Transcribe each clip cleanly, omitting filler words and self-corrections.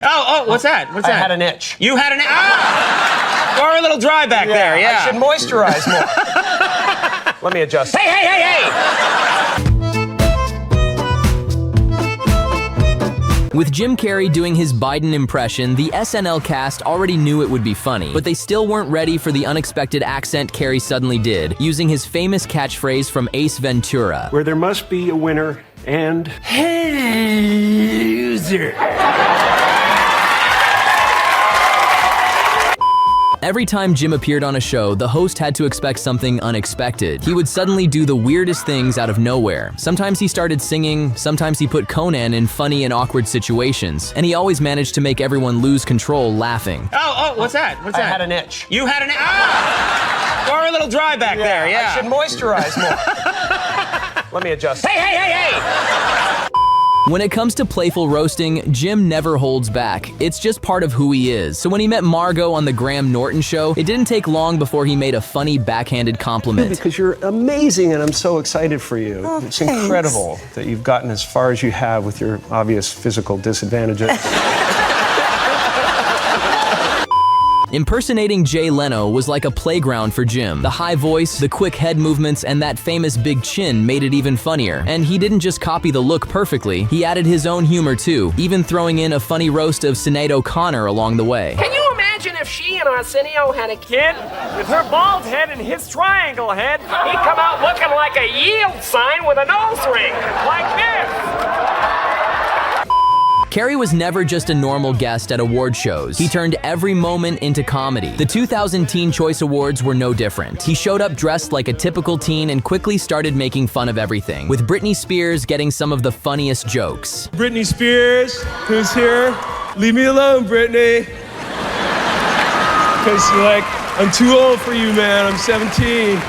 Oh, what's that? What's that? I had an itch. You had an itch? Ah! We're a little dry back there, yeah. I should moisturize more. Let me adjust. Hey! With Jim Carrey doing his Biden impression, the SNL cast already knew it would be funny, but they still weren't ready for the unexpected accent Carrey suddenly did, using his famous catchphrase from Ace Ventura. Where there must be a winner and a loser. Every time Jim appeared on a show, the host had to expect something unexpected. He would suddenly do the weirdest things out of nowhere. Sometimes he started singing, sometimes he put Conan in funny and awkward situations, and he always managed to make everyone lose control laughing. Oh, what's that? What's that? I had an itch. You had an itch? Ah! We're a little dry back there, yeah. I should moisturize more. Let me adjust. Hey! When it comes to playful roasting, Jim never holds back. It's just part of who he is. So when he met Margot on the Graham Norton show, it didn't take long before he made a funny backhanded compliment. Because you're amazing and I'm so excited for you. Oh, it's thanks. incredible that you've gotten as far as you have with your obvious physical disadvantages. Impersonating Jay Leno was like a playground for Jim. The high voice, the quick head movements, and that famous big chin made it even funnier. And he didn't just copy the look perfectly, he added his own humor too, even throwing in a funny roast of Sinead O'Connor along the way. Can you imagine if she and Arsenio had a kid? With her bald head and his triangle head, he'd come out looking like a yield sign with a nose ring, like this. Carrey was never just a normal guest at award shows. He turned every moment into comedy. The 2000 Teen Choice Awards were no different. He showed up dressed like a typical teen and quickly started making fun of everything, with Britney Spears getting some of the funniest jokes. Britney Spears, who's here? Leave me alone, Britney. Because you're like, I'm too old for you, man. I'm 17.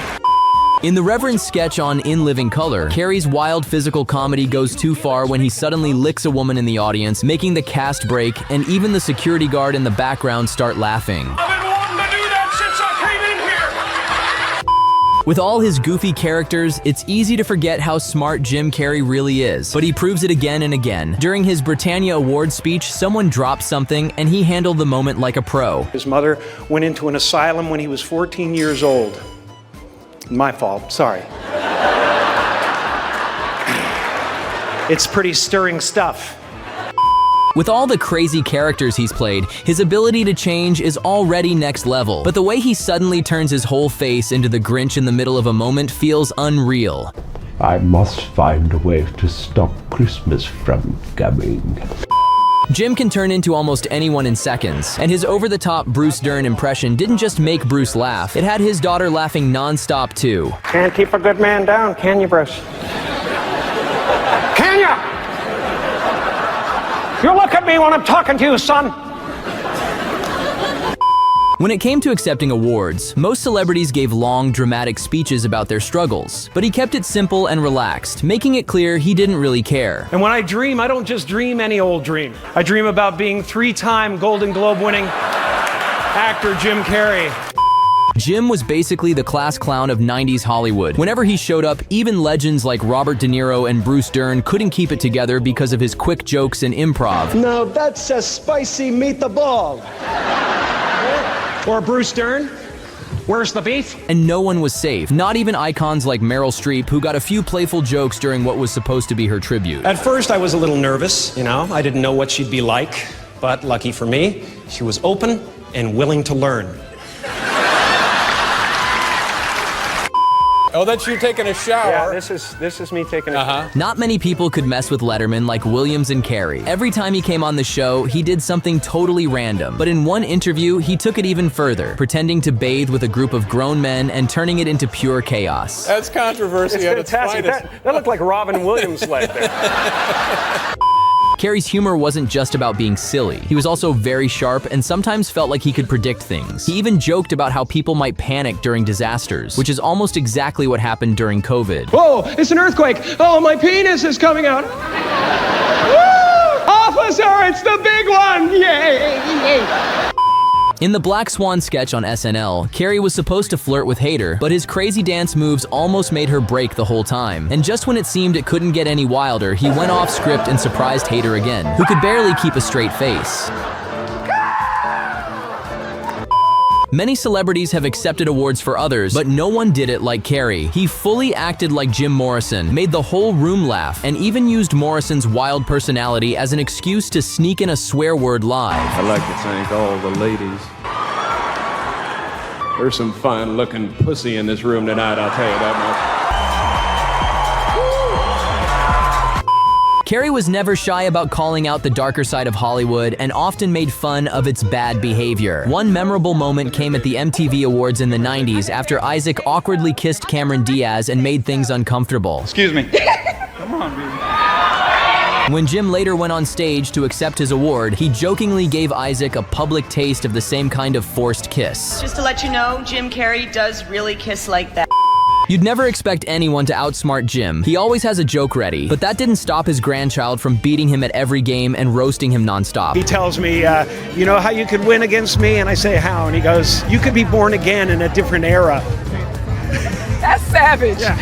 In the Reverend sketch on In Living Color, Carrey's wild physical comedy goes too far when he suddenly licks a woman in the audience, making the cast break, and even the security guard in the background start laughing. I've been wanting to do that since I came in here. With all his goofy characters, it's easy to forget how smart Jim Carrey really is, but he proves it again and again. During his Britannia Award speech, someone dropped something, and he handled the moment like a pro. His mother went into an asylum when he was 14 years old. My fault, sorry. It's pretty stirring stuff. With all the crazy characters he's played, his ability to change is already next level. But the way he suddenly turns his whole face into the Grinch in the middle of a moment feels unreal. I must find a way to stop Christmas from coming. Jim can turn into almost anyone in seconds, and his over-the-top Bruce Dern impression didn't just make Bruce laugh, it had his daughter laughing non-stop too. Can't keep a good man down, can you, Bruce? Can you? You look at me when I'm talking to you, son. When it came to accepting awards, most celebrities gave long, dramatic speeches about their struggles, but he kept it simple and relaxed, making it clear he didn't really care. And when I dream, I don't just dream any old dream. I dream about being 3-time Golden Globe winning actor Jim Carrey. Jim was basically the class clown of 90s Hollywood. Whenever he showed up, even legends like Robert De Niro and Bruce Dern couldn't keep it together because of his quick jokes and improv. Now that's a spicy meatball. Or Bruce Dern, where's the beef? And no one was safe, not even icons like Meryl Streep, who got a few playful jokes during what was supposed to be her tribute. At first I was a little nervous, I didn't know what she'd be like, but lucky for me, she was open and willing to learn. Oh, that's you taking a shower. Yeah, this is me taking a shower. Not many people could mess with Letterman like Williams and Carrey. Every time he came on the show, he did something totally random. But in one interview, he took it even further, pretending to bathe with a group of grown men and turning it into pure chaos. That's controversy at its finest. That looked like Robin Williams right there. Carrey's humor wasn't just about being silly. He was also very sharp and sometimes felt like he could predict things. He even joked about how people might panic during disasters, which is almost exactly what happened during COVID. Whoa, it's an earthquake. Oh, my penis is coming out. Woo! Officer, it's the big one. Yay! In the Black Swan sketch on SNL, Carrey was supposed to flirt with Hader, but his crazy dance moves almost made her break the whole time. And just when it seemed it couldn't get any wilder, he went off script and surprised Hader again, who could barely keep a straight face. Many celebrities have accepted awards for others, but no one did it like Carrey. He fully acted like Jim Morrison, made the whole room laugh, and even used Morrison's wild personality as an excuse to sneak in a swear word live. I'd like to thank all the ladies. There's some fine-looking pussy in this room tonight, I'll tell you that much. Carrey was never shy about calling out the darker side of Hollywood and often made fun of its bad behavior. One memorable moment came at the MTV Awards in the 90s after Isaac awkwardly kissed Cameron Diaz and made things uncomfortable. Excuse me. Come on, baby. When Jim later went on stage to accept his award, he jokingly gave Isaac a public taste of the same kind of forced kiss. Just to let you know, Jim Carrey does really kiss like that. You'd never expect anyone to outsmart Jim. He always has a joke ready, but that didn't stop his grandchild from beating him at every game and roasting him nonstop. He tells me, you know how you could win against me? And I say, how? And he goes, you could be born again in a different era. That's savage. Yeah.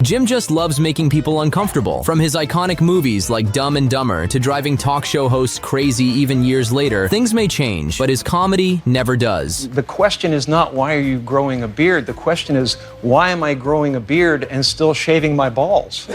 Jim just loves making people uncomfortable. From his iconic movies like Dumb and Dumber to driving talk show hosts crazy even years later, things may change, but his comedy never does. The question is not why are you growing a beard? The question is why am I growing a beard and still shaving my balls?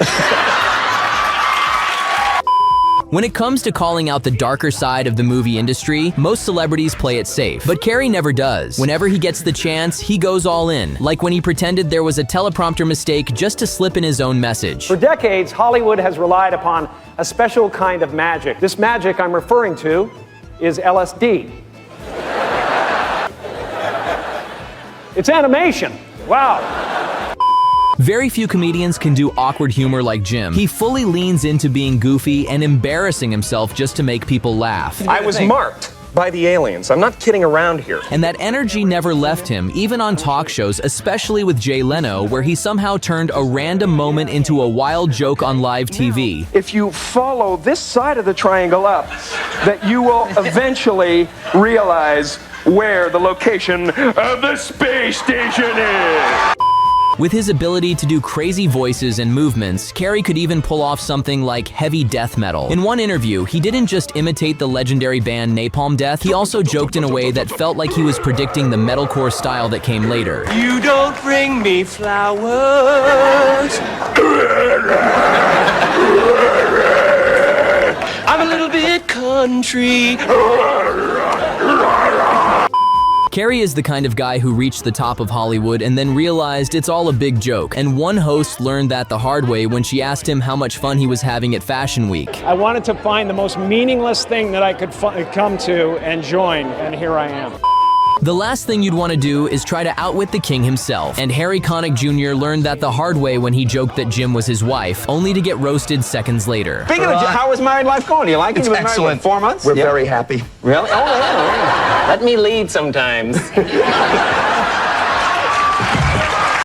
When it comes to calling out the darker side of the movie industry, most celebrities play it safe, but Carrey never does. Whenever he gets the chance, he goes all in, like when he pretended there was a teleprompter mistake just to slip in his own message. For decades, Hollywood has relied upon a special kind of magic. This magic I'm referring to is LSD. It's animation. Wow. Very few comedians can do awkward humor like Jim. He fully leans into being goofy and embarrassing himself just to make people laugh. I was marked by the aliens. I'm not kidding around here. And that energy never left him, even on talk shows, especially with Jay Leno, where he somehow turned a random moment into a wild joke on live TV. If you follow this side of the triangle up, that you will eventually realize where the location of the space station is. With his ability to do crazy voices and movements, Carrey could even pull off something like heavy death metal. In one interview, he didn't just imitate the legendary band Napalm Death, he also joked in a way that felt like he was predicting the metalcore style that came later. You don't bring me flowers. I'm a little bit country. Carrey is the kind of guy who reached the top of Hollywood and then realized it's all a big joke, and one host learned that the hard way when she asked him how much fun he was having at Fashion Week. I wanted to find the most meaningless thing that I could come to and join, and here I am. The last thing you'd want to do is try to outwit the king himself, and Harry Connick Jr. learned that the hard way when he joked that Jim was his wife, only to get roasted seconds later. Speaking of, how is married life going? Do you like it? You've been married, what, 4 months? We're very happy. Really? Oh, yeah. Let me lead sometimes.